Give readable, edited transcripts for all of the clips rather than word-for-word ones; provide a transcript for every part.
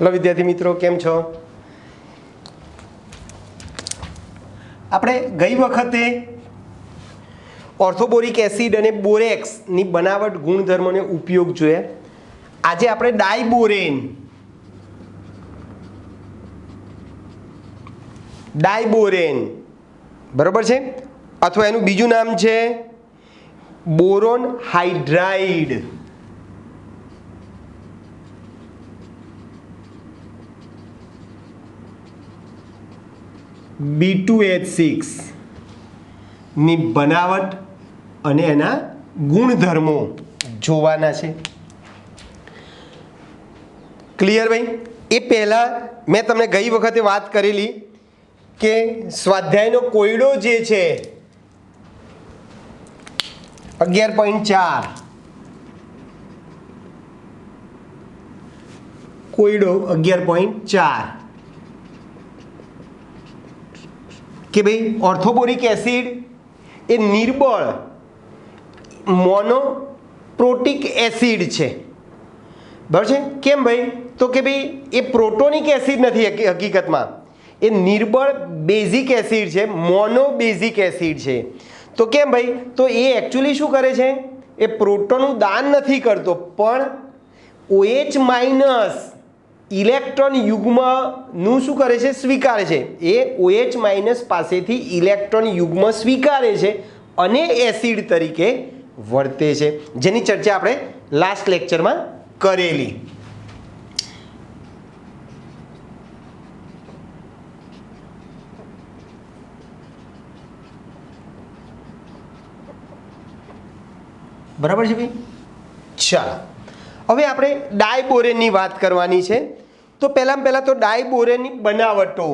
Hello विद्यार्थी मित्रों, केम छो? આપણે ગઈ વખતે ઓર્થોબોરિક એસિડ અને બોરેક્સ ની બનાવટ ગુણધર્મોને ઉપયોગ જોયા. આજે આપણે ડાયબોરેન બરોબર છે, અથવા એનું બીજું નામ છે બોરોન હાઇડ્રાઇડ. B2H6 ની બનાવટ અને એના ગુણધર્મો જોવાના છે. ક્લિયર ભાઈ? એ પહેલાં મેં તમને ગઈ વખતે વાત કરેલી કે સ્વાધ્યાયનો કોયડો જે છે 11.4 કોયડો 11.4 કે ભાઈ ઓર્થોબોરિક એસિડ એ નિર્બળ મોનોપ્રોટિક એસિડ છે. બરાબર છે? કેમ ભાઈ? તો કે ભાઈ એ પ્રોટોનિક એસિડ નથી, હકીકતમાં એ નિર્બળ બેઝિક એસિડ છે, મોનોબેઝિક એસિડ છે. તો કેમ ભાઈ? તો એ એકચ્યુઅલી શું કરે છે? એ પ્રોટોનનું દાન નથી કરતો, પણ OH માઇનસ ઇલેક્ટ્રોન યુગ્મનું શું કરે છે? સ્વીકારે છે. એ OH માઇનસ પાસેથી ઇલેક્ટ્રોન યુગ્મ સ્વીકારે છે અને એસિડ તરીકે વર્તે છે, જેની ચર્ચા આપણે લાસ્ટ લેક્ચરમાં કરેલી. બરાબર છે ભાઈ? ચાલો, હવે આપણે ડાયબોરેનની વાત કરવાની છે. તો પહેલાં તો ડાયબોરેનની બનાવટો.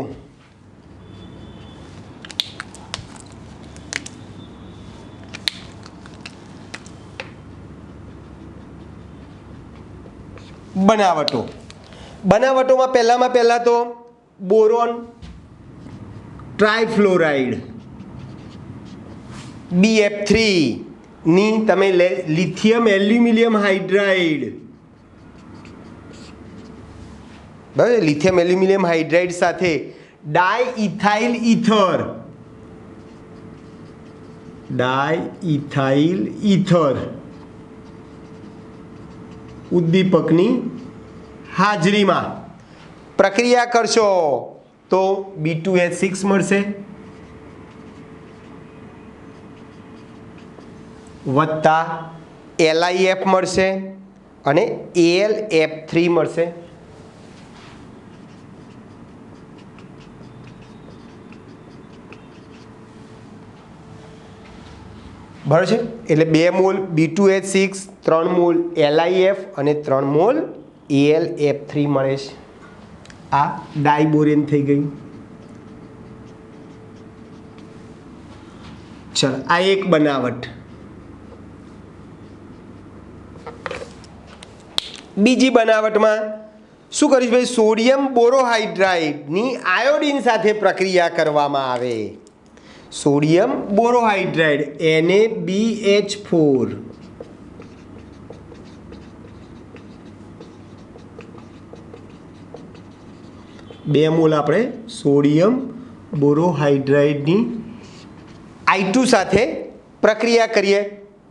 બનાવટોમાં પહેલાં તો બોરોન ટ્રાયફ્લોરાઇડ BF3 ની તમે લિથિયમ એલ્યુમિનિયમ હાઇડ્રાઇડ, બરાબર, લિથિયમ એલ્યુમિનિયમ હાઇડ્રાઇડ સાથે ડાયઇથાઇલ ઈથર ઉદ્દીપકની હાજરીમાં પ્રક્રિયા કરશો તો B2H6 મળશે વત્તા LiF મળશે અને AlF3 મળશે. બરાબર છે? એટલે 2 મોલ B2H6, 3 મોલ LiF અને 3 મોલ AlF3 મળે છે. આ ડાયબોરેન થઈ ગયું. ચલો, આ એક બનાવટ. બીજી બનાવટમાં શું કરીશ ભાઈ? સોડિયમ બોરોહાઇડ્રાઇડની આયોડિન સાથે પ્રક્રિયા કરવામાં આવે. સોડિયમ બોરોહાઇડ્રાઇડ NaBH4 2 મોલ આપણે સોડિયમ બોરોહાઇડ્રાઇડની I2 સાથે પ્રક્રિયા કરીએ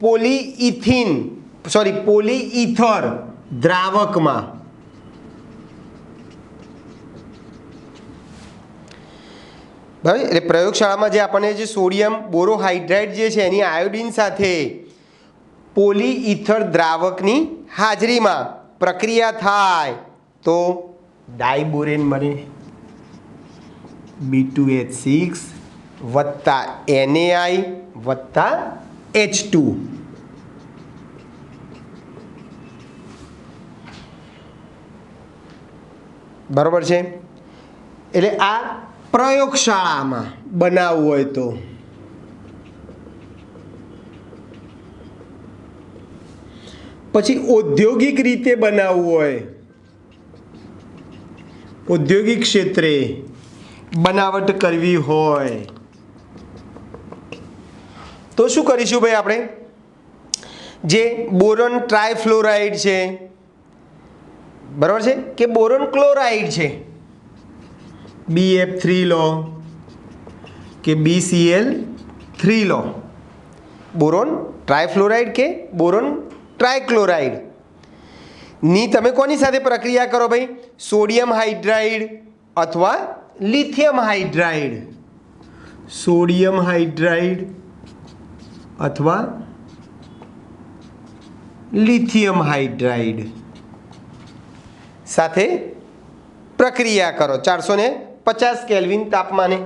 પોલીઈથર દ્રાવકમાં. બરાબર? એટલે પ્રયોગશાળામાં જે આપણને જે સોડિયમ બોરોહાઇડ્રાઇડ જે છે એની આયોડિન સાથે પોલીઈથર દ્રાવકની હાજરીમાં પ્રક્રિયા થાય તો ડાયબોરેન બને. B2H6 વત્તા NaI વત્તા H2. બરાબર છે? એટલે આ પ્રયોગશાળામાં બનાવવું હોય તો. પછી ઔદ્યોગિક રીતે બનાવવું હોય, ઔદ્યોગિક ક્ષેત્રે બનાવટ કરવી હોય તો શું કરીશું ભાઈ? આપણે જે બોરોન ટ્રાયફ્લોરાઇડ છે બરાબર છે કે બોરોન ક્લોરાઇડ છે, BF3 લો કે BCl3 લો, બોરોન ટ્રાયફ્લોરાઇડ કે બોરોન ટ્રાયક્લોરાઇડ ની તમે કોની સાથે પ્રક્રિયા કરો ભાઈ? સોડિયમ હાઇડ્રાઇડ અથવા લિથિયમ હાઇડ્રાઇડ, સોડિયમ હાઇડ્રાઇડ અથવા લિથિયમ હાઇડ્રાઇડ સાથે પ્રક્રિયા કરો 450 કેલ્વિન તાપમાને.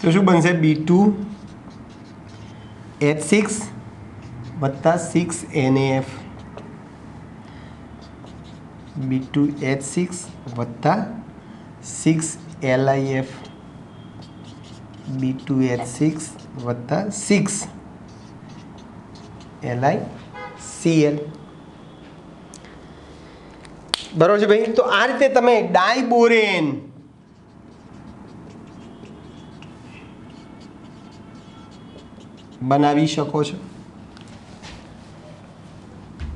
તો શું બનશે? B2H6 વત્તા 6NaF, B2H6 વત્તા 6LiF, B2H6 વત્તા 6LiCl. બરાબર છે ભાઈ? તો આ રીતે તમે ડાયબોરેન બનાવી શકો છો.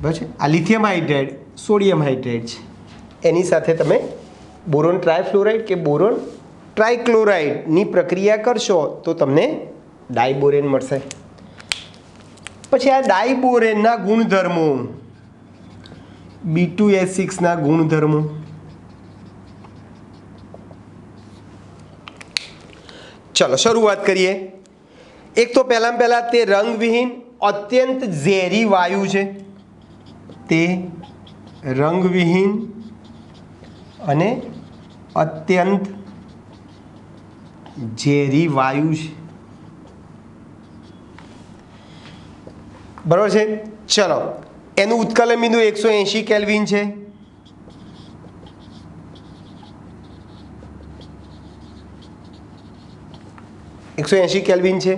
બરાબર છે? આ લિથિયમ હાઇડ્રાઇડ સોડિયમ હાઇડ્રાઇડ છે, એની સાથે તમે બોરોન ટ્રાયફ્લોરાઇડ કે બોરોન ટ્રાયક્લોરાઇડની પ્રક્રિયા કરશો તો તમને ડાયબોરેન મળશે. પછી આ ડાયબોરેનના ગુણધર્મો, B2H6ના ગુણધર્મો. ચલો શરૂઆત કરીએ. એક તો પહેલાં તે રંગવિહીન અત્યંત ઝેરી વાયુ છે, તે રંગવિહીન અને અત્યંત ઝેરી વાયુ છે. બરાબર છે? ચલો એનું ઉત્કલન બિંદુ 180 કેલ્વિન છે. કેલ્વિન છે.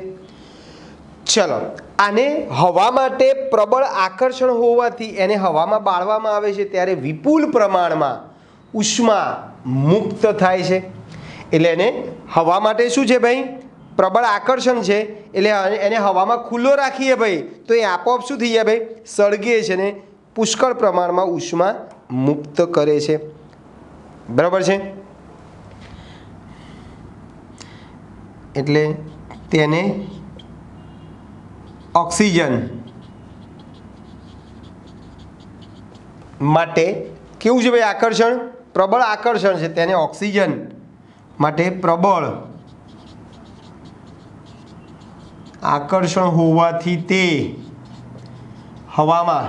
ચલો આને હવા માટે પ્રબળ આકર્ષણ હોવાથી એને હવામાં બાળવામાં આવે છે ત્યારે વિપુલ પ્રમાણમાં ઉષ્મા મુક્ત થાય છે. એટલે એને હવા માટે શું છે ભાઈ? પ્રબળ આકર્ષણ છે, એટલે એને હવામાં ખુલ્લો રાખીએ ભાઈ તો એ આપોઆપ શું થઈ જાય ભાઈ? સળગે છે ને પુષ્કળ પ્રમાણમાં ઉષ્મા મુક્ત કરે છે. બરાબર છે? એટલે તેને ઓક્સિજન માટે કેવું છે ભાઈ? આકર્ષણ, પ્રબળ આકર્ષણ છે, તેને ઓક્સિજન માટે પ્રબળ આકર્ષણ હોવાથી તે હવામાં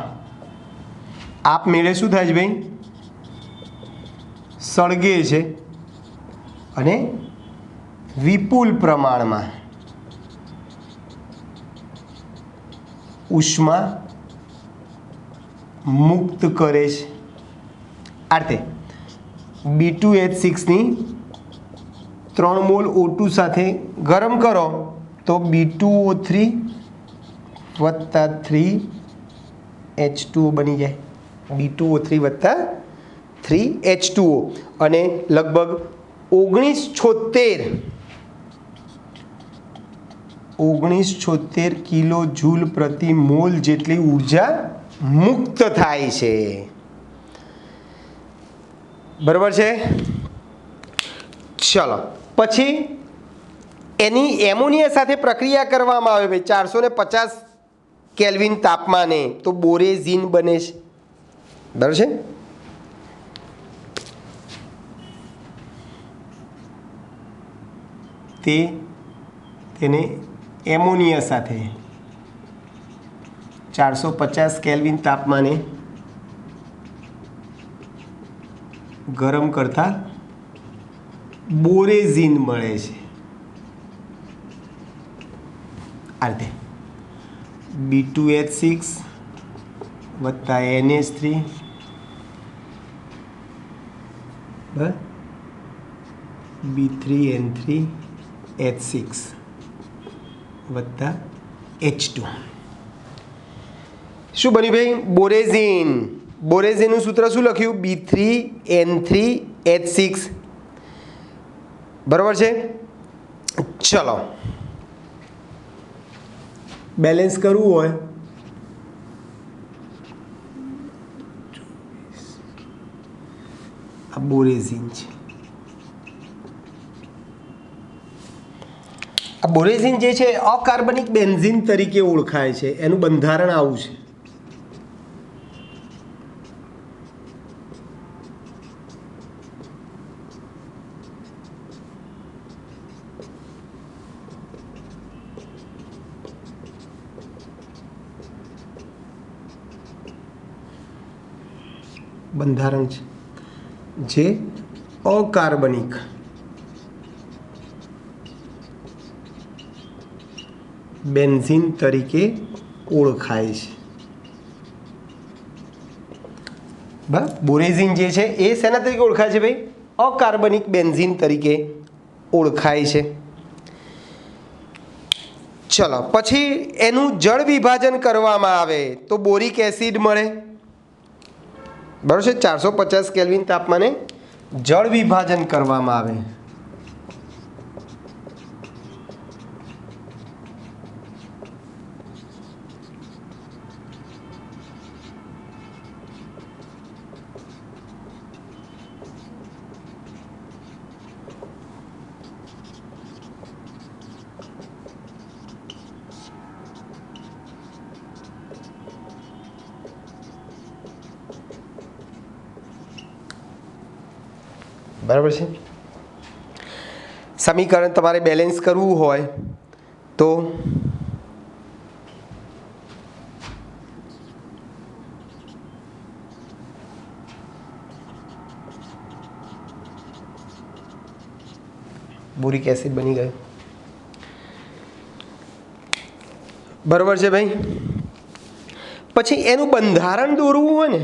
આપમેળે શું થાય છે ભાઈ? સળગે છે અને વિપુલ પ્રમાણમાં ઉષ્મા મુક્ત કરે છે. આ રીતે B2H6ની 3 મોલ O2 સાથે ગરમ કરો તો B2O3 વત્તા 3H2O બની જાય. B2O3 વત્તા 3H2O અને લગભગ 1976 કિલો જૂલ પ્રતિ મોલ જેટલી ઉર્જા મુક્ત થાય છે. બરાબર છે? ચલો પછી એની એમોનિયા સાથે પ્રક્રિયા કરવામાં આવે ભાઈ 450 કેલ્વિન તાપમાને તો બોરેઝીન બને છે. બરાબર છે? તેને એમોનિયા સાથે 450 કેલ્વિન તાપમાને ગરમ કરતા બોરેઝીન મળે છે. આ રીતે B2H6 વત્તા NH3 B3N3H6 વત્તા H2 શું બન્યું ભાઈ? બોરેઝીન. બોરેઝીનનું સૂત્ર શું લખ્યું? B3N3H6 બરાબર છે। ચલો બેલેન્સ કરવું હોય આ બોરેઝિન છે। આ બોરેઝિન જે છે અકાર્બનિક બેન્ઝીન તરીકે ઓળખાય છે। એનું બંધારણ આવું છે। બંધારણ છે જે અકાર્બનિક બેન્ઝીન તરીકે ઓળખાય છે। બરાબર, બોરેઝિન જે છે એ શેના તરીકે ઓળખાય છે ભાઈ? અકાર્બનિક બેન્ઝીન તરીકે ઓળખાય છે। ચલો પછી એનું જળ વિભાજન કરવામાં આવે તો બોરિક એસિડ મળે। બરાબર છે। 450 કેલ્વિન તાપમાને જળ વિભાજન કરવામાં આવે બરાબર છે। સમીકરણ તમારે બેલેન્સ કરવું હોય તો બોરિક એસિડ બની ગયો। બરાબર છે ભાઈ। પછી એનું બંધારણ દોરવું હોય ને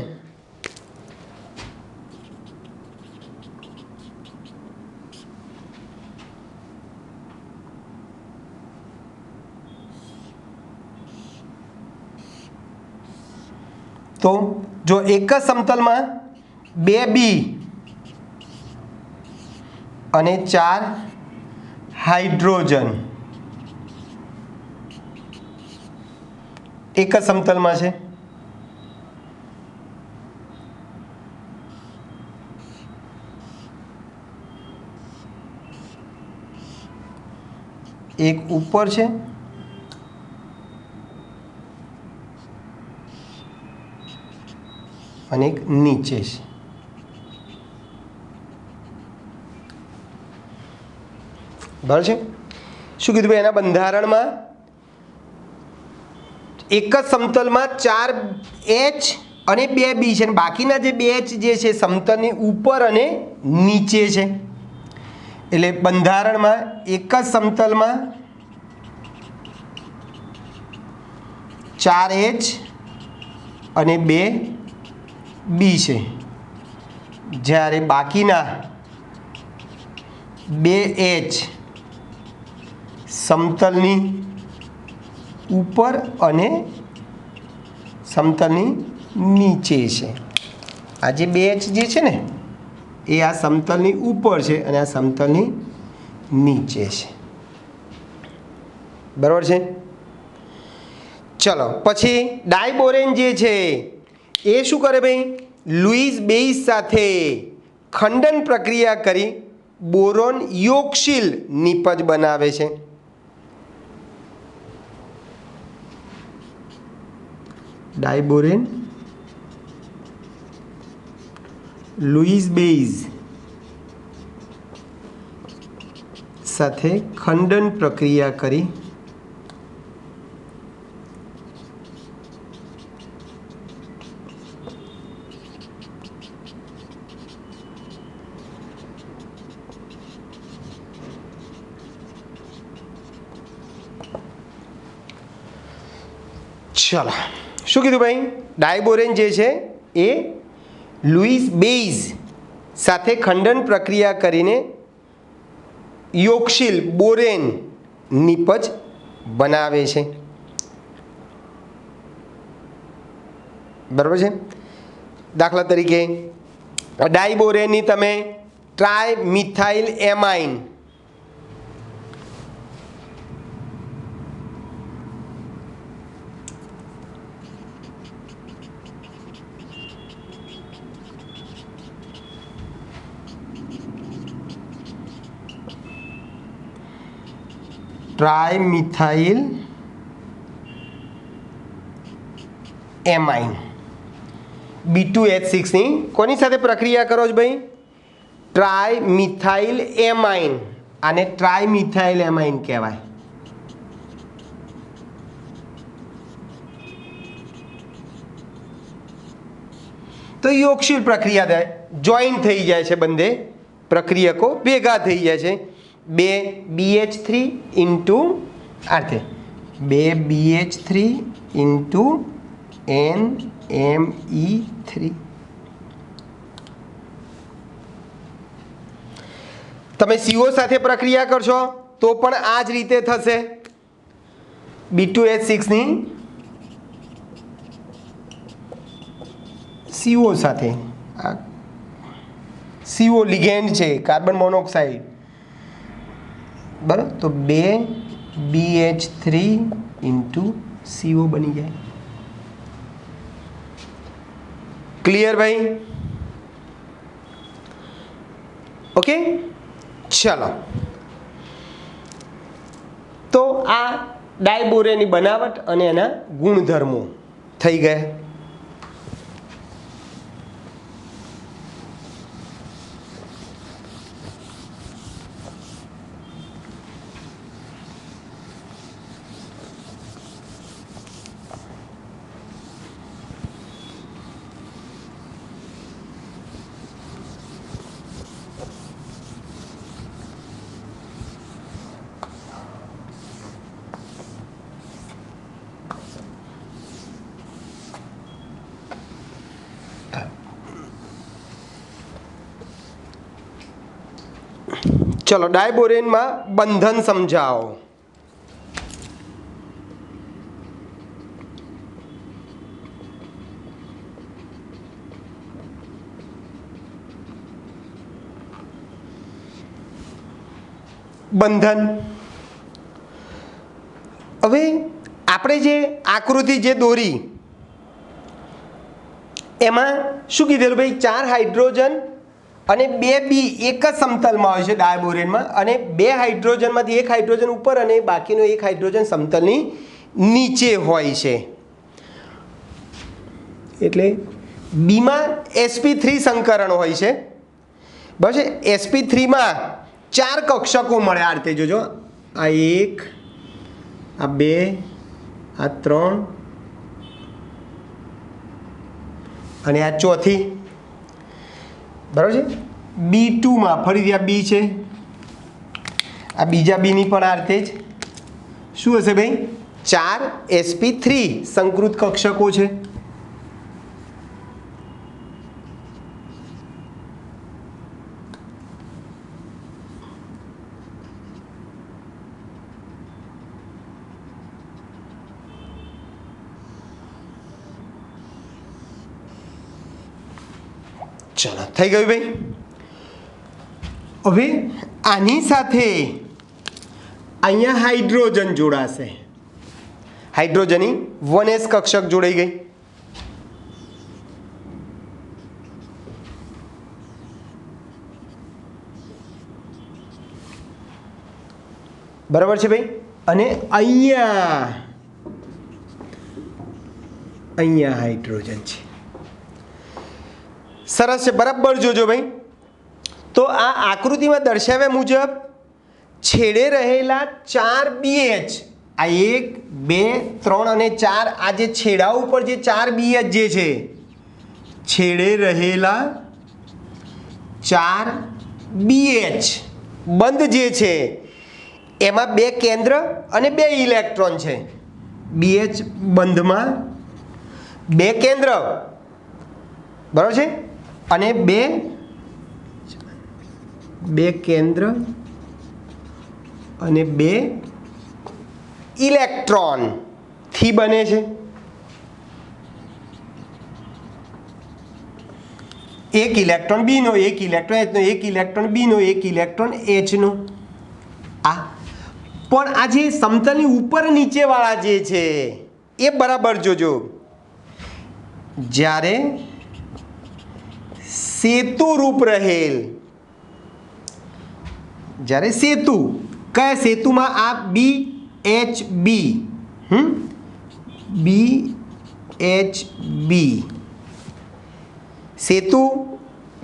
તો જો એક જ સમતલમાં 2B અને 4 હાઇડ્રોજન એક જ સમતલમાં છે એક ઉપર છે અને એક નીચે છે। બરાબર છે। શું કીધું ભાઈ? એના બંધારણમાં એક જ સમતલમાં 4H અને 2B છે અને બાકીના જે 2H જે છે સમતલની ઉપર અને નીચે છે। એટલે બંધારણમાં એક જ સમતલમાં 4H અને 2B છે જ્યારે બાકીના 2H સમતલની ઉપર અને સમતલની નીચે છે। આ જે 2H જે છે ને એ આ સમતલની ઉપર છે અને આ સમતલની નીચે છે। બરાબર છે। ચલો પછી ડાયબોરેન જે છે એ શું કરે ભાઈ? લુઈસ બેઇઝ સાથે ખંડન પ્રક્રિયા કરી બોરોન યોગશીલ નિપજ બનાવે છે। ડાયબોરેન લુઈસ બેઇઝ સાથે ખંડન પ્રક્રિયા કરી ચલો શું કીધું ભાઈ? ડાયબોરેન જે છે એ લુઈસ બેઇઝ સાથે ખંડન પ્રક્રિયા કરીને યોગશીલ બોરેન નિપજ બનાવે છે। બરાબર છે। દાખલા તરીકે ડાયબોરેનની તમે trimethyl amine trimethyl amine B2H6 ની કોની સાથે પ્રક્રિયા કરો છો ભાઈ? Trimethyl amine. આને ટ્રાયમિથાઇલ એમાઇન કહેવાય. તો યોગશીલ પ્રક્રિયા થાય, જોઈન્ટ થઈ જાય છે, બંને પ્રક્રિયકો ભેગા થઈ જાય છે. 2 BH3 into આર્થે 2 BH3 into NMe3. તમે CO સાથે પ્રક્રિયા કરશો તો પણ આ જ રીતે થશે. B2H6 ની CO સાથે, આ CO લિગેન્ડ છે, કાર્બન મોનોક્સાઇડ, બરાબર. તો 2 BH3 ઇન્ટુ CO બની જાય. ક્લિયર ભાઈ? ઓકે, ચલો. તો આ ડાયબોરેની બનાવટ અને એના ગુણધર્મો થઈ ગયા. ચલો, ડાયબોરેનમાં બંધન સમજાવો. બંધન. હવે આપણે જે આકૃતિ જે દોરી એમાં શું કીધેલું ભાઈ? 4 હાઇડ્રોજન અને 2 બી એક જ સમતલમાં હોય છે ડાયબોરેનમાં, અને 2 હાઇડ્રોજનમાંથી 1 હાઇડ્રોજન ઉપર અને બાકીનો 1 હાઇડ્રોજન સમતલની નીચે હોય છે. એટલે બીમાં sp3 સંકરણ હોય છે, બરાબર છે. sp3માં 4 કક્ષકો મળે. આ રીતે જોજો, આ 1, આ 2, આ 3 અને આ ચોથી, બરાબર છે. B2માં ફરીથી આ બી છે, આ બીજા બીની પણ આ રીતે જ શું હશે ભાઈ? 4 sp3 સંકૃત કક્ષકો છે. ચલો, થઈ ગયું ભાઈ. હવે આની સાથે અહીંયા હાઇડ્રોજન જોડાશે. હાઇડ્રોજનની 1s કક્ષક જોડાઈ ગઈ. બરાબર છે ભાઈ. અને અહીંયા હાઇડ્રોજન છે. સરસ છે, બરાબર જોજો ભાઈ. તો આ આકૃતિમાં દર્શાવ્યા મુજબ છેડે રહેલા 4 BH, આ 1, 2, 3 અને 4, આ જે છેડા ઉપર જે 4 BH જે છે, છેડે રહેલા 4 BH બંધ જે છે એમાં 2 કેન્દ્ર અને 2 ઇલેક્ટ્રોન છે. BH બંધમાં 2 કેન્દ્ર, બરાબર છે, અને 2 કેન્દ્ર અને 2 ઇલેક્ટ્રોન થી બને છે. એક ઇલેક્ટ્રોન બીનો, એક ઇલેક્ટ્રોન એચનો, એક ઇલેક્ટ્રોન બીનો, એક ઇલેક્ટ્રોન એચનો. આ પણ આ જે સમતલની ઉપર નીચેવાળા જે છે એ બરાબર જોજો. જ્યારે સેતુ રૂપ રહેલ, જ્યારે સેતુ કયા સેતુમાં? આ BHB, BHB સેતુ,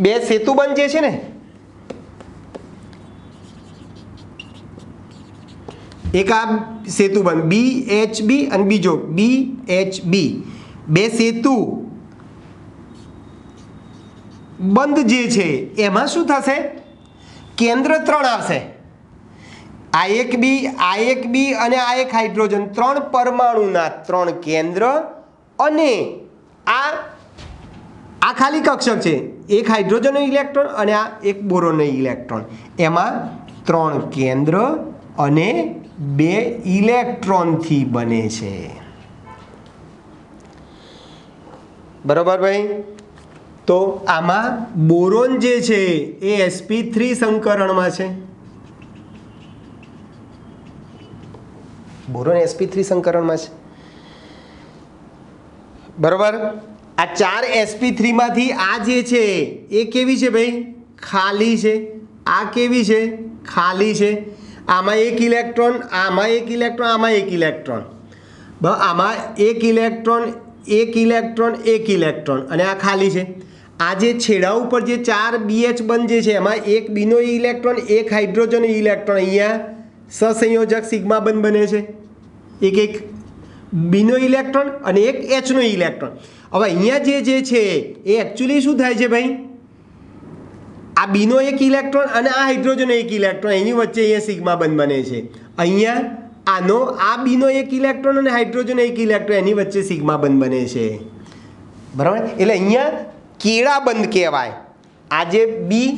બે સેતુબંધ જે છે ને, એક આ સેતુબંધ BHB અને બીજો BHB, બે સેતુ બંધ જે છે એમાં શું થશે? કેન્દ્ર 3 આવશે. આ એક બી અને આ એક હાઇડ્રોજન, 3 પરમાણુના 3 કેન્દ્ર, અને આ ખાલી કક્ષક છે, એક હાઇડ્રોજનનો ઇલેક્ટ્રોન અને આ એક બોરોનનો ઇલેક્ટ્રોન, એમાં 3 કેન્દ્ર અને 2 ઇલેક્ટ્રોનથી બને છે. બરાબર ભાઈ? તો આમાં બોરોન જે છે એ sp3 સંકરણમાં છે. બોરોન sp3 સંકરણમાં છે. બરાબર? આ 4 sp3 માંથી આ જે છે એ કેવી છે ભાઈ? ખાલી છે. આ કેવી છે? ખાલી છે. આમાં એક ઇલેક્ટ્રોન, આમાં એક ઇલેક્ટ્રોન, આમાં એક ઇલેક્ટ્રોન, આમાં એક ઇલેક્ટ્રોન, એક ઇલેક્ટ્રોન, એક ઇલેક્ટ્રોન, અને આ ખાલી છે. આ જે છેડા ઉપર જે 4 BH બંધ જે છે એમાં એક બીનો ઇલેક્ટ્રોન, એક હાઇડ્રોજન ઇલેક્ટ્રોન, અહીંયા સહસંયોજક સિગ્મા બંધ બને છે. એક બીનો ઇલેક્ટ્રોન અને એક Hનો ઇલેક્ટ્રોન. હવે અહીંયા જે છે એ એકચ્યુઅલી શું થાય છે ભાઈ? આ બીનો એક ઇલેક્ટ્રોન અને આ હાઇડ્રોજનનો એક ઇલેક્ટ્રોન, એની વચ્ચે અહીંયા સિગ્મા બંધ બને છે. અહીંયા આનો આ બીનો એક ઇલેક્ટ્રોન અને હાઇડ્રોજનનો એક ઇલેક્ટ્રોન, એની વચ્ચે સિગ્મા બંધ બને છે. બરાબર? એટલે અહીંયા કેળા બંધ કહેવાય. આ જે બી,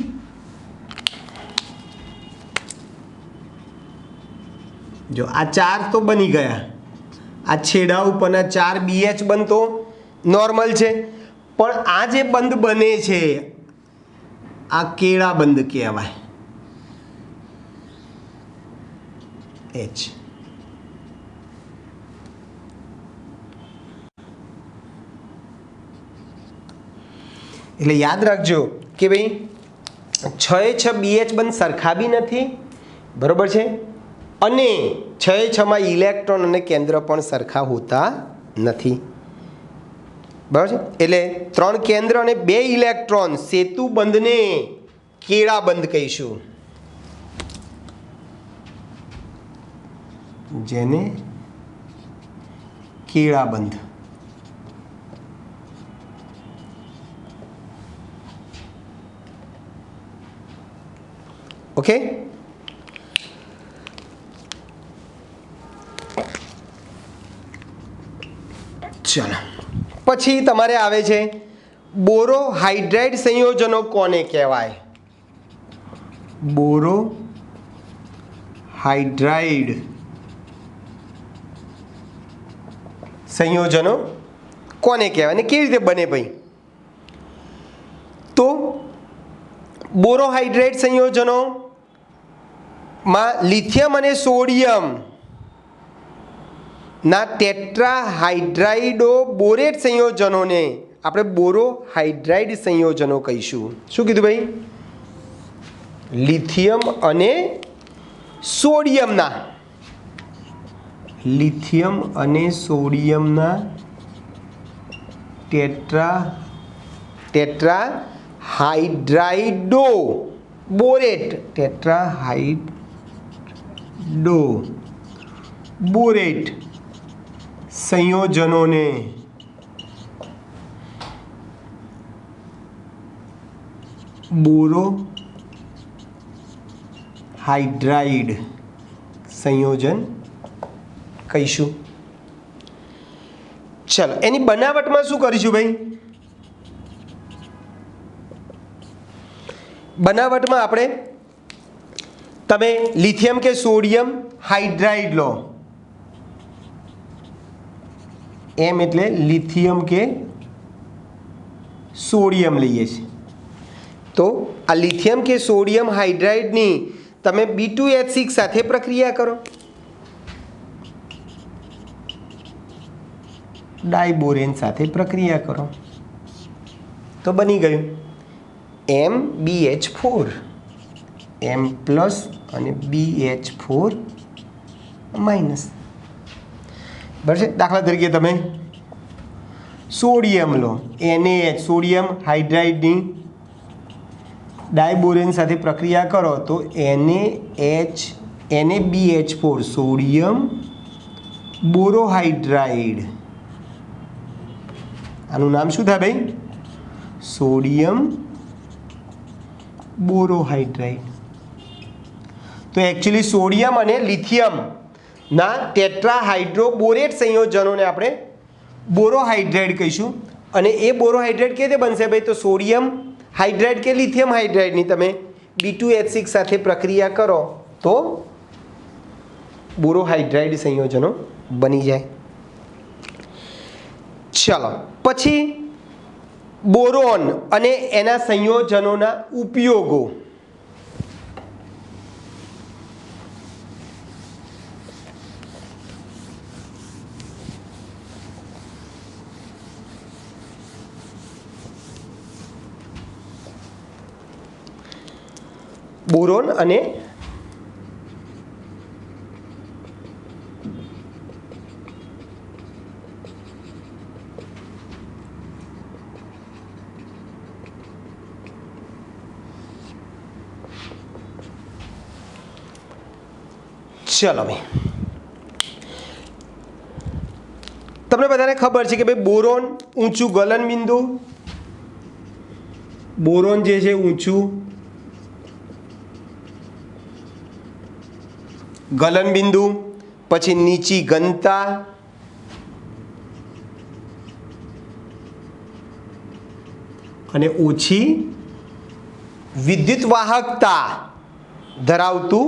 જો આ 4 તો બની ગયા, આ છેડા ઉપરના 4 BH બંધ તો નોર્મલ છે, પણ આ જે બંધ બને છે આ કેળા બંધ કહેવાય. H. એટલે યાદ રાખજો કે ભાઈ 6 BH બંધ સરખા બી નથી, બરાબર છે, અને 6 માં ઇલેક્ટ્રોન અને કેન્દ્ર પણ સરખા હોતા નથી. બરાબર છે? એટલે 3 કેન્દ્ર અને 2 ઇલેક્ટ્રોન સેતુ બંધને કેળા બંધ કહીશું, જેને કેળા બંધ. ઓકે? ચાલો, પછી તમારે આવે છે બોરો હાઇડ્રાઇડ સંયોજનો કોને કહેવાય? બોરો હાઇડ્રાઇડ સંયોજનો કોને કહેવાય અને કેવી રીતે બને ભાઈ? તો બોરોહાઇડ્રેટ સંયોજનોમાં લિથિયમ અને સોડિયમ ના ટેટ્રાહાઇડ્રાઇડો બોરેટ સંયોજનોને આપણે બોરોહાઇડ્રાઇડ સંયોજનો કહીશું. શું કીધું ભાઈ? લિથિયમ અને સોડિયમના ટેટ્રાહાઇડ્રાઇડો બોરેટ સંયોજનોને બોરોહાઇડ્રાઇડ સંયોજન કહીશું. ચલો, એની બનાવટમાં શું કરીશું ભાઈ? બનાવટમાં આપણે, તમે લિથિયમ કે સોડિયમ હાઇડ્રાઇડ લો, એમ એટલે લિથિયમ કે સોડિયમ લઈએ છીએ. તો આ લિથિયમ કે સોડિયમ હાઇડ્રાઇડની તમે B2H6 સાથે પ્રક્રિયા કરો, ડાયબોરેન સાથે પ્રક્રિયા કરો, તો બની ગયું MbH4, M+ અને BH4 માઇનસ। બરાબર છે। દાખલા તરીકે તમે સોડિયમ લો, NaH સોડિયમ હાઇડ્રાઇડની ડાયબોરેન સાથે પ્રક્રિયા કરો તો NaBH4 સોડિયમ બોરોહાઇડ્રાઇડ, આનું નામ શું થાય ભાઈ? સોડિયમ બોરોહાઇડ્રાઇડ। તો એકચ્યુઅલી સોડિયમ અને લિથિયમના ટેટ્રાહાઇડ્રોબોરેટ સંયોજનોને આપણે બોરોહાઇડ્રાઇડ કહીશું। અને એ બોરોહાઇડ્રાઇડ કેવી રીતે બનશે ભાઈ? તો સોડિયમ હાઇડ્રાઇડ કે લિથિયમ હાઇડ્રાઇડની તમે B2H6 સાથે પ્રક્રિયા કરો તો બોરોહાઇડ્રાઇડ સંયોજનો બની જાય। ચલો, પછી બોરોન અને એના સંયોજનોના ઉપયોગો। બોરોન અને ચલો ભાઈ, તમને બધાને ખબર છે કે ભાઈ બોરોન ઊંચું ગલન બિંદુ, બોરોન જે છે ઊંચું ગલન બિંદુ, પછી નીચી ઘનતા, અને ઓછી વિદ્યુત વાહકતા ધરાવતું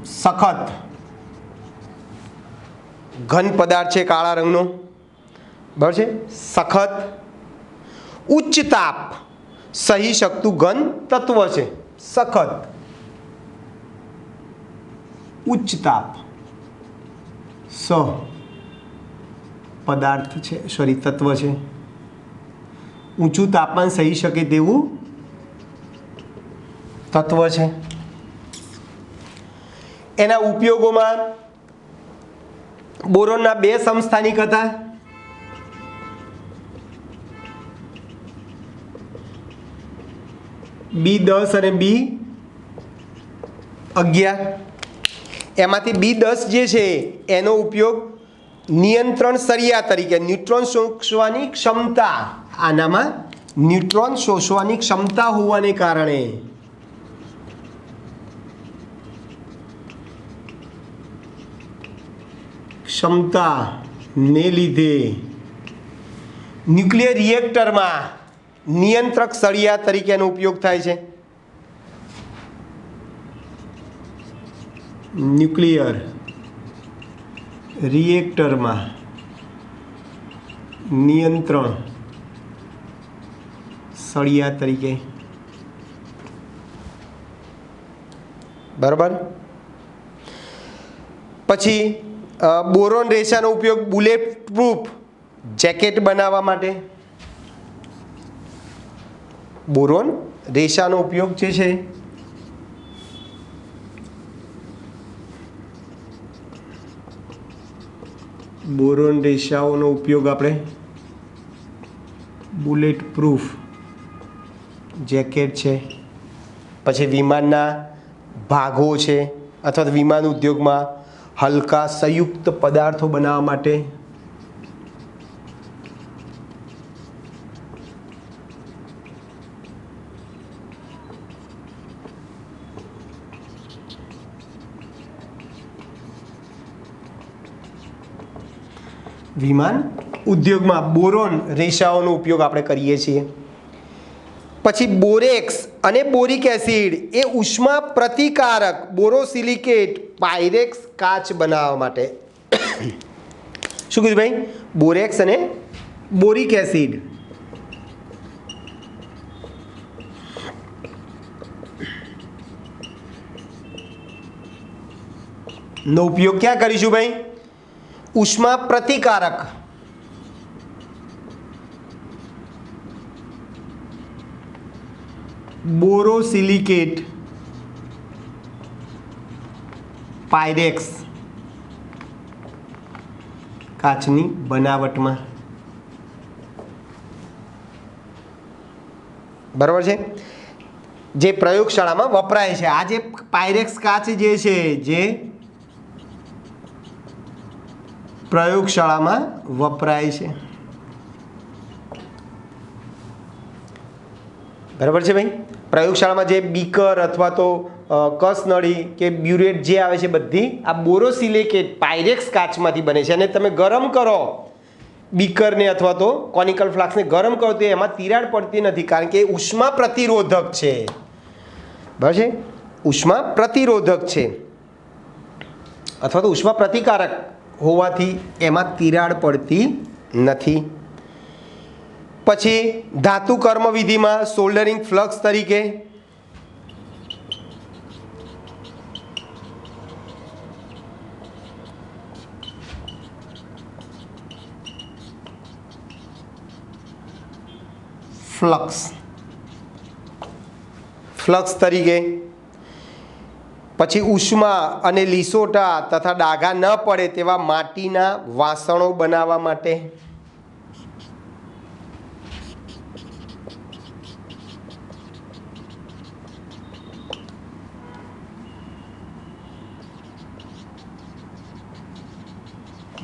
સખત ઘન પદાર્થ છે, કાળા રંગનો। બરાબર છે। સખત ઉચ્ચ તાપ સહી શકતું ઘન તત્વ છે। સખત ઉચ્ચ તાપ સ પદાર્થ છે, સોરી તત્વ છે। ઊંચું તાપમાન સહી શકે તેવું તત્વ છે। એના ઉપયોગોમાં બોરોનના 2 સમસ્થાનિક હતા। B10 અને B11। એમાંથી B10 જે છે એનો ઉપયોગ નિયંત્રણ સળિયા તરીકે, ન્યુટ્રોન શોષવાની ક્ષમતા, આનામાં ન્યુટ્રોન શોષવાની ક્ષમતા હોવાને કારણે ક્ષમતાને લીધે ન્યુક્લિયર રિએક્ટરમાં નિયંત્રક સળિયા તરીકેનો ઉપયોગ થાય છે। ન્યુક્લિયર રિએક્ટરમાં નિયંત્રણ સળિયા તરીકે। બરાબર। પછી બોરોન રેસાનો ઉપયોગ બુલેટ પ્રૂફ જેકેટ બનાવવા માટે। બોરોન રેસાનો ઉપયોગ જે છે બોરોન રેસાઓનો ઉપયોગ આપણે બુલેટ પ્રૂફ જેકેટ છે, પછી વિમાનના ભાગો છે અથવા વિમાન ઉદ્યોગમાં હલકા સંયુક્ત પદાર્થો બનાવવા માટે, વિમાન ઉદ્યોગમાં બોરોન રેસાઓનો ઉપયોગ આપણે કરીએ છીએ। પછી બોરેક્સ અને બોરિક એસિડ એ ઉષ્મા પ્રતિકારક બોરોસિલિકેટ પાયરેક્સ કાચ બનાવવા માટે। શું કીધું ભાઈ? બોરેક્સ અને બોરિક એસિડ નો ઉપયોગ ક્યાં કરીશું ભાઈ? ઉષ્મા પ્રતિકારક બોરોસિલિકેટ પાયરેક્સ કાચની બનાવટમાં, બરાબર છે, જે પ્રયોગશાળામાં વપરાય છે. આ જે પાયરેક્સ કાચ જે છે જે પ્રયોગશાળામાં વપરાય છે, બરાબર છે ભાઈ. પ્રયોગશાળામાં જે બીકર અથવા તો કસનળી કે બ્યુરેટ જે આવે છે બધી આ બોરોસિલિકેટ પાયરેક્સ કાચમાંથી બને છે. અને તમે ગરમ કરો બીકરને અથવા તો કોનિકલ ફ્લાસ્કને ગરમ કરો તો એમાં તિરાડ પડતી નથી, કારણ કે ઉષ્મા પ્રતિરોધક છે, બરાબર છે, ઉષ્મા પ્રતિરોધક છે અથવા તો ઉષ્મા પ્રતિકારક હોવાથી એમાં તિરાડ પડતી નથી. પછી ધાતુ કર્મવિધિમાં સોલ્ડરિંગ ફ્લક્સ તરીકે ફ્લક્સ તરીકે, પછી ઉષ્મા અને લીસોટા તથા ડાઘા ન પડે તેવા માટીના વાસણો બનાવવા માટે,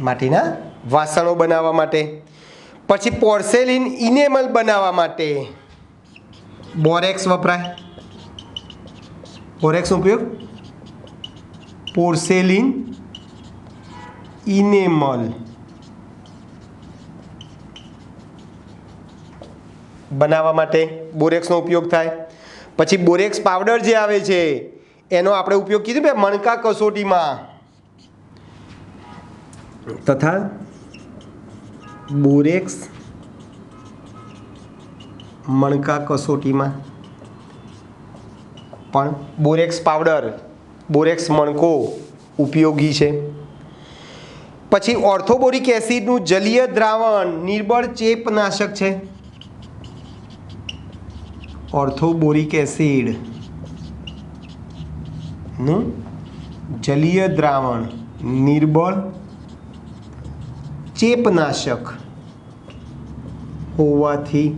માટીના વાસણો બનાવવા માટે. પછી પોર્સેલિન ઇનેમલ બનાવવા માટે બોરેક્સ વપરાય. બોરેક્સનો ઉપયોગ પોર્સેલિન ઇનેમલ બનાવવા માટે બોરેક્સનો ઉપયોગ થાય. પછી બોરેક્સ પાવડર જે આવે છે એનો આપણે ઉપયોગ કીધું ને મણકા કસોટીમાં, તથા બોરેક્સ મણકા કસોટીમાં પણ બોરેક્સ પાવડર, બોરેક્સ મણકો ઉપયોગી છે. પછી ઓર્થોબોરિક એસિડનું જલીય દ્રાવણ નિર્બળ ચેપનાશક છે. ઓર્થોબોરિક એસિડનું જલીય દ્રાવણ નિર્બળ ચેપનાશક હોવાથી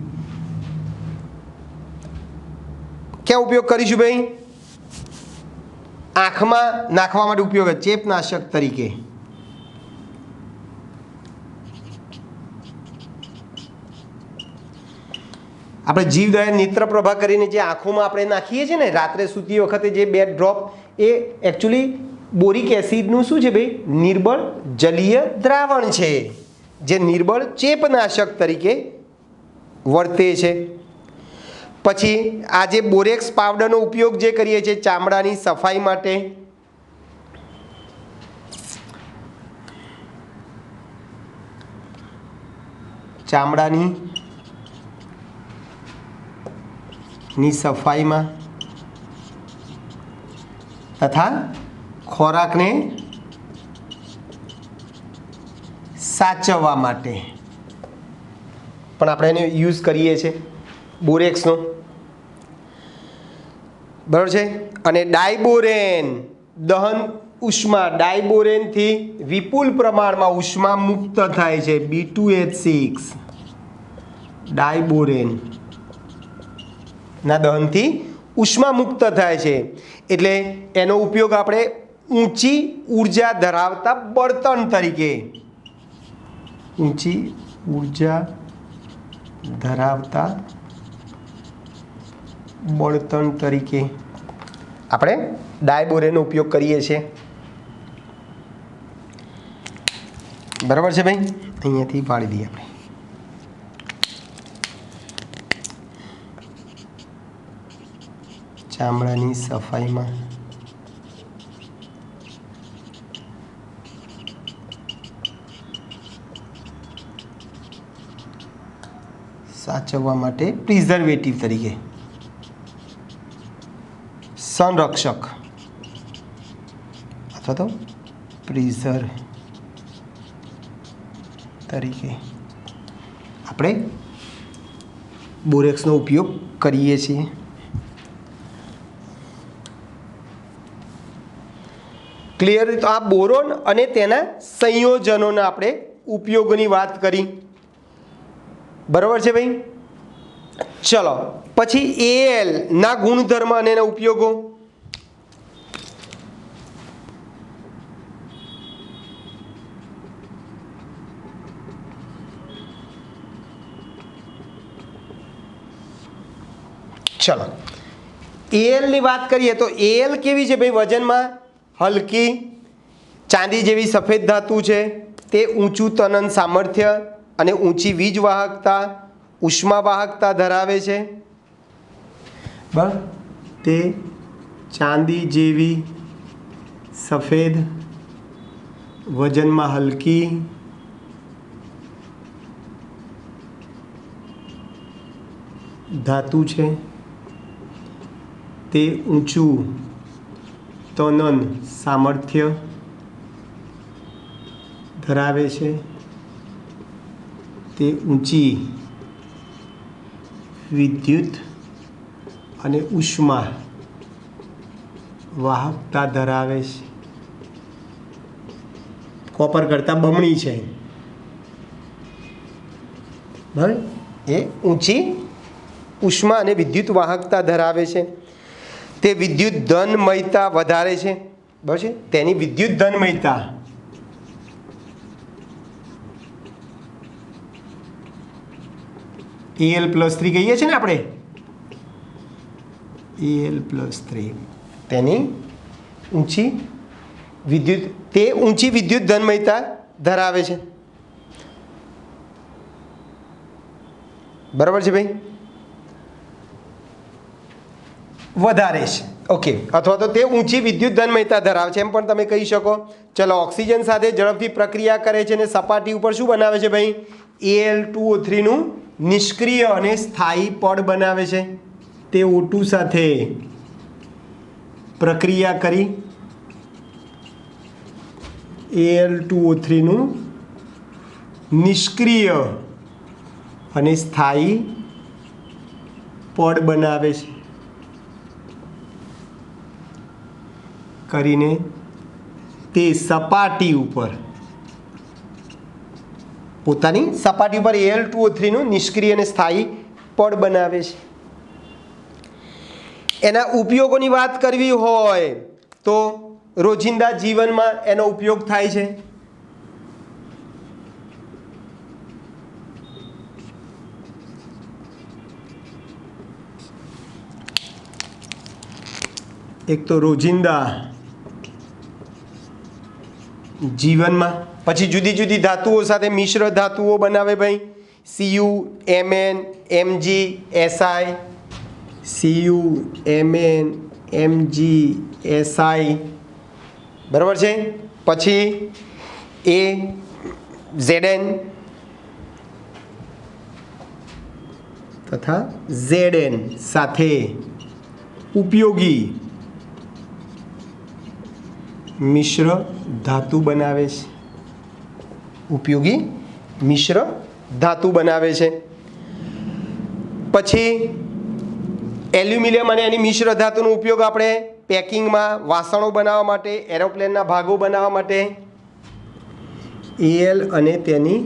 ક્યાં ઉપયોગ કરીશું ભાઈ? આંખમાં નાખવા માટે ઉપયોગ ચેપનાશક તરીકે. આપણે જીવદયા નેત્રપ્રભા કરીને જે આંખોમાં આપણે નાખીએ છીએ ને રાત્રે સૂતી વખતે જે 2 ડ્રોપ, એ એકચ્યુઅલી બોરિક એસિડનું શું છે ભાઈ? નિર્બળ જલીય દ્રાવણ છે, જે નિર્બળ ચેપનાશક તરીકે વર્તે છે. પછી આ જે બોરેક્સ પાવડરનો ઉપયોગ જે કરીએ છીએ ચામડાની સફાઈ માટે, ચામડાની સફાઈમાં તથા ખોરાકને સાચવવા માટે પણ આપણે એને યુઝ કરીએ છીએ બોરેક્સનો, બરાબર છે. અને ડાયબોરેન દહન ઉષ્મા, ડાયબોરેનથી વિપુલ પ્રમાણમાં ઉષ્મા મુક્ત થાય છે. B2H6 ડાયબોરેન ના દહનથી ઉષ્મા મુક્ત થાય છે, એટલે એનો ઉપયોગ આપણે ઊંચી ઉર્જા ધરાવતા બળતણ તરીકે, ઊંચી ઉર્જા ધરાવતા બળતણ તરીકે આપણે ડાયબોરેનનો ઉપયોગ કરીએ છીએ, બરાબર છે ભાઈ. અહીંયાથી પાડી દઈએ આપણે. ચામડાની સફાઈમાં સાચવવા માટે પ્રિઝર્વેટિવ તરીકે, સંરક્ષક અથવા તો પ્રિઝર્વ તરીકે આપણે બોરેક્સનો ઉપયોગ કરીએ છીએ. ક્લિયર? તો આ બોરોન અને તેના સંયોજનોના આપણે ઉપયોગની વાત કરી, બરાબર છે ભાઈ? ચલો પછી એલ ના ગુણધર્મ અને એના ઉપયોગો. ચલો એલની વાત કરીએ તો એલ કેવી છે ભાઈ? વજનમાં હલકી ચાંદી જેવી સફેદ ધાતુ છે. તે ઊંચું તનન સામર્થ્ય અને ઊંચી વીજ વાહકતા, ઉષ્મા વાહકતા ધરાવે છે. બરાબર? તે ચાંદી જેવી સફેદ, વજનમાં હલકી, ધાતુ છે. તે ઊંચું તનન સામર્થ્ય ધરાવે છે. તે ઊંચી વિદ્યુત અને ઉષ્મા વાહકતા ધરાવે છે. કોપર કરતાં બમણી છે. બરાબર? એ ઊંચી ઉષ્મા અને વિદ્યુત વાહકતા ધરાવે છે. તે વિદ્યુત ધનમયતા વધારે છે. બરાબર છે? તેની વિદ્યુત ધનમયતા Al+3 કહીએ છીએ ને આપણે, Al+3 તેની ઊંચી વિદ્યુત ધનમયતા ધરાવે છે. બરાબર છે ભાઈ? વધારે છે, ઓકે, અથવા તો તે ઊંચી વિદ્યુત ધનમયતા ધરાવે છે એમ પણ તમે કહી શકો. ચલો ઓક્સિજન સાથે ઝડપથી પ્રક્રિયા કરે છે અને સપાટી ઉપર શું બનાવે છે ભાઈ? Al2O3 નું નિષ્ક્રિય અને સ્થાયી પડ બનાવે છે. તે O2 સાથે પ્રક્રિયા કરી Al2O3 નું નિષ્ક્રિય અને સ્થાયી પડ બનાવે છે કરીને તે સપાટી ઉપર પોતાની સપાટી ઉપર Al2O3 નું નિષ્ક્રિય અને સ્થાયી પડ બનાવે છે. એના ઉપયોગોની વાત કરવી હોય તો રોજિંદા જીવનમાં એનો ઉપયોગ થાય છે. એક તો રોજિંદા જીવનમાં, પછી જુદી જુદી ધાતુઓ સાથે મિશ્ર ધાતુઓ બનાવે ભાઈ. Cu, Mn, Mg, Si, Cu, Mn, Mg, Si, બરાબર છે? પછી એ Zn તથા Zn સાથે ઉપયોગી મિશ્ર ધાતુ બનાવે છે. ઉપયોગી મિશ્ર ધાતુ બનાવે છે. પછી એલ્યુમિનિયમ અને એની મિશ્ર ધાતુનો ઉપયોગ આપણે પેકિંગમાં, વાસણો બનાવવા માટે, એરોપ્લેનના ભાગો બનાવવા માટે, Al અને તેની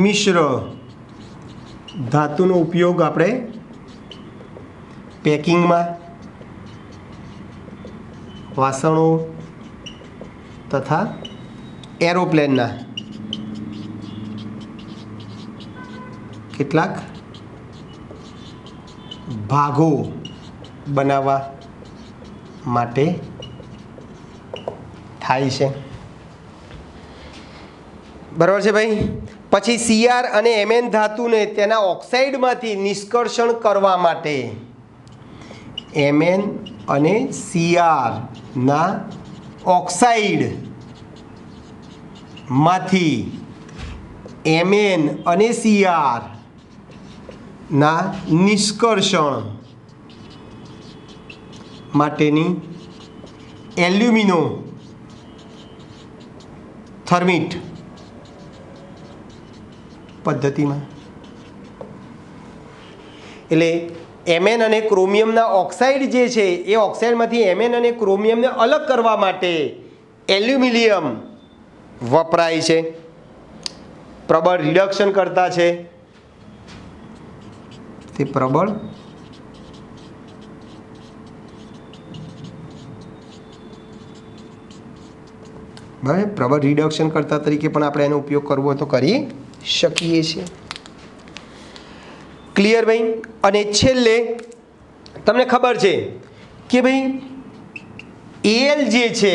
મિશ્ર ધાતુનો ઉપયોગ આપણે પેકિંગમાં, વાસણો તથા એરોપ્લેનના કેટલાક ભાગો બનાવવા માટે થાય છે. બરાબર છે ભાઈ? પછી Cr અને Mn ધાતુને તેના ઓક્સાઇડમાંથી નિષ્કર્ષણ કરવા માટે Mn અને Cr ના ઓક્સાઇડ માંથી Mn અને Cr ના નિષ્કર્ષણ માટેની એલ્યુમિનો થર્મિટ પદ્ધતિમાં, એટલે એમએન અને ક્રોમિયમના ઓક્સાઇડ જે છે એ ઓક્સાઇડમાંથી એમએન અને ક્રોમિયમને અલગ કરવા માટે એલ્યુમિનિયમ વપરાય છે, પ્રબળ રિડક્શન કરતા છે, તે પ્રબળ બરાબર પ્રબળ રિડક્શન કરતા તરીકે પણ આપણે એનો ઉપયોગ કરવો હોય તો કરી શકીએ છીએ. ક્લિયર ભાઈ? અને છેલ્લે તમને ખબર છે કે ભાઈ એલ જે છે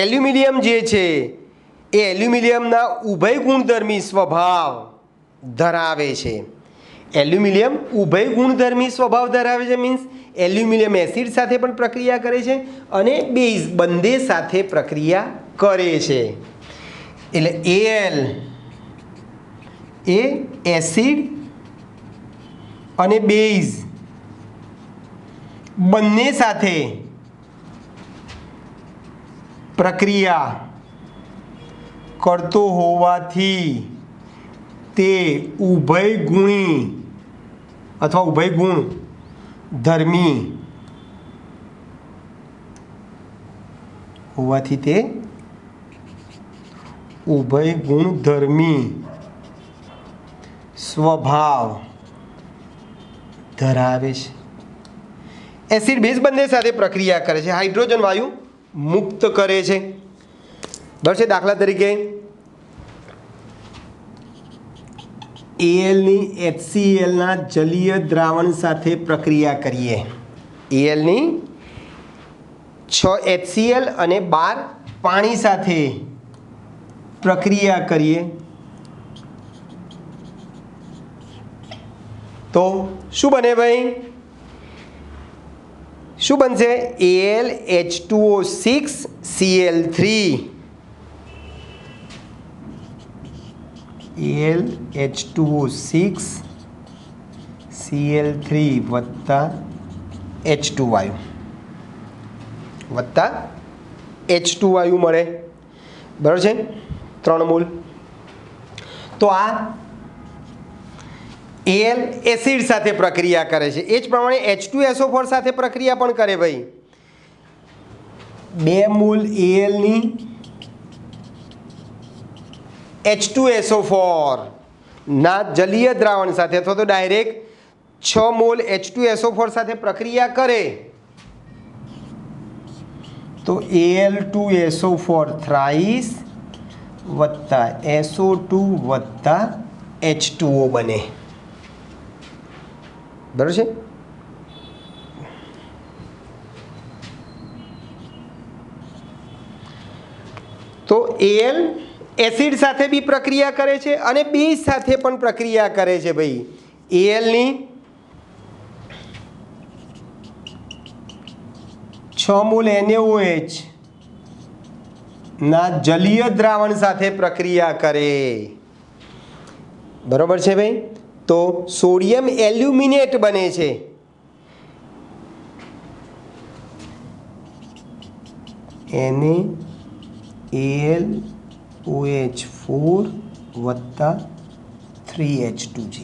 એલ્યુમિનિયમ જે છે એ એલ્યુમિનિયમના ઉભય ગુણધર્મી સ્વભાવ ધરાવે છે. એલ્યુમિનિયમ ઉભય ગુણધર્મી સ્વભાવ ધરાવે છે મીન્સ એલ્યુમિનિયમ એસિડ સાથે પણ પ્રક્રિયા કરે છે અને બેઝ બંને સાથે પ્રક્રિયા કરે છે. એટલે એલ એ એસિડ અને બેઝ બંને સાથે પ્રક્રિયા કરતો હોવાથી તે ઉભય ગુણી અથવા ઉભય ગુણ ધર્મી હોવાથી તે ઉભય ગુણધર્મી સ્વભાવ ધરાવે છે. એસિડ બેઝ બંને સાથે પ્રક્રિયા કરે છે, હાઇડ્રોજન વાયુ મુક્ત કરે છે. બરાબર છે? દાખલા તરીકે એલની HClના જલીય દ્રાવણ સાથે પ્રક્રિયા કરીએ. એલની 6 HCl અને 12 પાણી સાથે પ્રક્રિયા કરીએ તો શું બને ભાઈ? શું બનશે? AlH2O6Cl3 AlH2O6Cl3 વત્તા H2 વાયુ વત્તા H2 વાયુ મળે. બરાબર છે? 3 મોલ. તો આ એલ એસિડ સાથે પ્રક્રિયા કરે છે, એ જ પ્રમાણે H2SO4 સાથે પ્રક્રિયા પણ કરે ભાઈ. 2 મોલ એલની H2SO4 ના જલીય દ્રાવણ સાથે અથવા તો ડાયરેક્ટ 6 મોલ H2SO4 સાથે પ્રક્રિયા કરે તો Al2SO4 થ્રાઈસ વત્તા SO2 વત્તા H2O બને. બરાબર છે? તો એલ એસિડ સાથે બી પ્રક્રિયા કરે છે અને બેઝ સાથે પણ પ્રક્રિયા કરે છે ભાઈ. એલની 6 મોલ NaOH ના જલીય દ્રાવણ સાથે પ્રક્રિયા કરે. બરાબર છે ભાઈ? તો સોડિયમ એલ્યુમિનેટ બને છે. NaAlOH4 વત્તા 3H2G.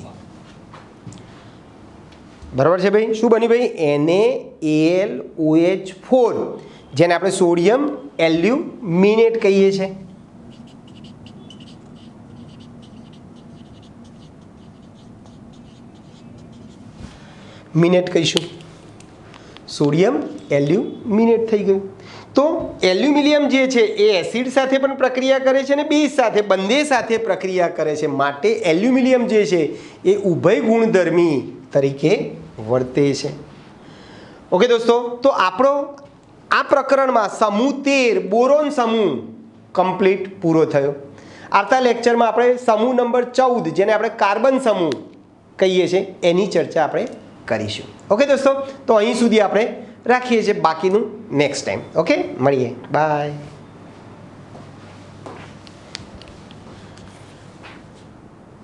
બરાબર છે ભાઈ? શું બન્યું ભાઈ? NaAlOH4 જેને આપણે સોડિયમ એલ્યુમિનેટ કહીએ છીએ. મિનેટ કહીશું, સોડિયમ એલ્યુમિનેટ થઈ ગયું. તો એલ્યુમિનિયમ જે છે એ એસિડ સાથે પણ પ્રક્રિયા કરે છે અને બેઝ સાથે બંને સાથે પ્રક્રિયા કરે છે. માટે એલ્યુમિનિયમ જે છે એ ઉભય ગુણધર્મી તરીકે વર્તે છે. ઓકે દોસ્તો, તો આપણો આ પ્રકરણમાં સમૂહ 13 બોરોન સમૂહ કમ્પ્લીટ પૂરો થયો. આવતા લેક્ચરમાં આપણે સમૂહ નંબર 14 જેને આપણે કાર્બન સમૂહ કહીએ છીએ એની ચર્ચા આપણે કરીશું. ઓકે દોસ્તો, તો અહીં સુધી આપણે રાખીએ છીએ, બાકીનું નેક્સ્ટ ટાઈમ. ઓકે, મળીએ, બાય.